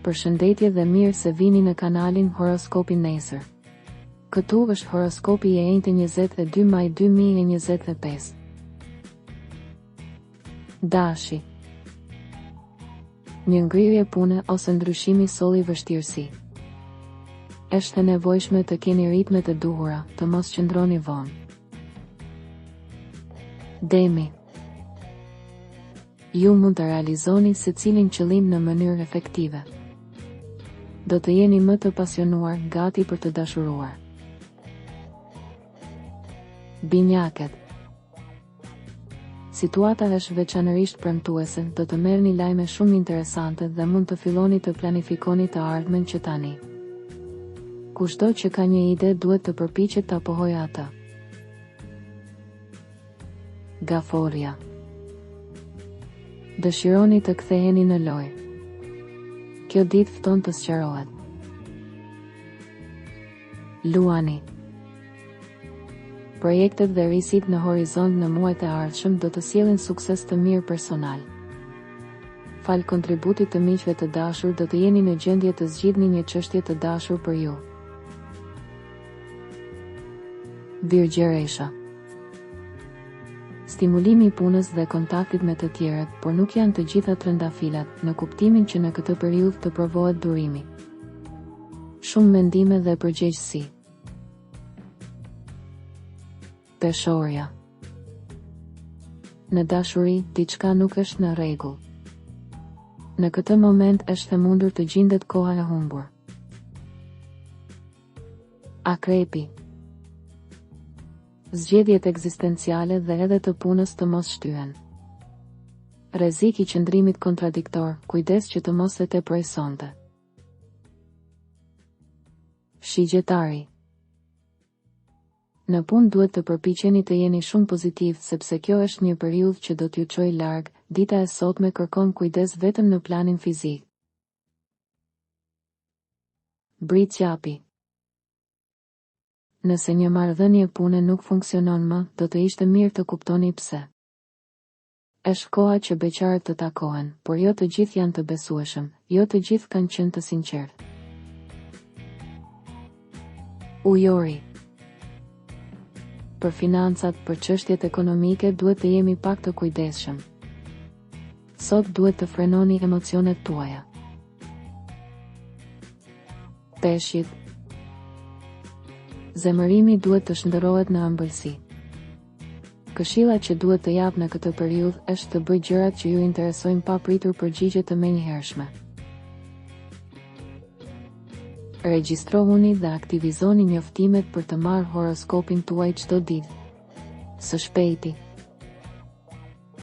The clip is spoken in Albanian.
Përshëndetje dhe mirë se vini në kanalin Horoskopi Nesër. Këtu është horoskopi i enjtë 22 maj 2025. Dashi. Një ngrirje pune ose ndryshimi solli vështirësi. Është e nevojshme të keni ritme të duhura, të mos qëndroni vonë. Demi. Ju mund të realizoni secilin qëllim në mënyrë efektive. Do të jeni më të pasionuar, gati për të dashuruar. Binjakët. Situata është veçanërisht premtuese, do të merrni lajme shumë interesante dhe mund të filloni të planifikoni të ardhmen që tani. Kushdo që ka një ide duhet të përpiqet të apohojë atë. Gaforia. Dëshironi të ktheheni në lojë. Kjo ditë fton të sqarohet. Luani. Projektet dhe risit në horizont në muajt e ardhshëm do të sjellin sukses të mirë personal. Fal kontributit të miqve të dashur do të jeni në gjendje të zgjidhni një çështje të dashur për ju. Virgjëresha. Stimulimi i punës dhe kontaktit me të tjerët, por nuk janë të gjitha trëndafilat, në kuptimin që në këtë periudhë të provohet durimi. Shumë mendime dhe përgjegjësi. Peshorja. Në dashuri, diçka nuk është në rregull. Në këtë moment është e mundur të gjendet koha e humbur. Akrepi. Zgjedhjet ekzistenciale dhe edhe të punës të mos shtyhen. Rrezik i qëndrimit kontradiktor, kujdes që të mos e teproj sonte. Shigjetari. Në punë duhet të përpiqeni të jeni shumë pozitiv, sepse kjo është një periudhë që do t'ju çojë larg. Dita e sotme kërkon kujdes vetëm në planin fizik. Britqapi. Nëse një marrëdhënie pune nuk funksionon më, do të ishte mirë të kuptoni pse. Është koha që beqarët të takohen, por jo të gjithë janë të besueshëm, jo të gjithë kanë qenë të sinqertë. Ujori. Për financat, për çështjet ekonomike duhet të jemi pak të kujdesshëm. Sot duhet të frenoni emocionet tuaja. Peshqit. Zemërimi duhet të shndërrohet në ëmbëlsi. Këshilla që duhet të jap në këtë periudhë është të bëj gjërat që ju interesojnë pa pritur përgjigje të menjëhershme. Regjistrohuni dhe aktivizoni njoftimet për të marrë horoskopin tuaj çdo ditë. Së shpejti.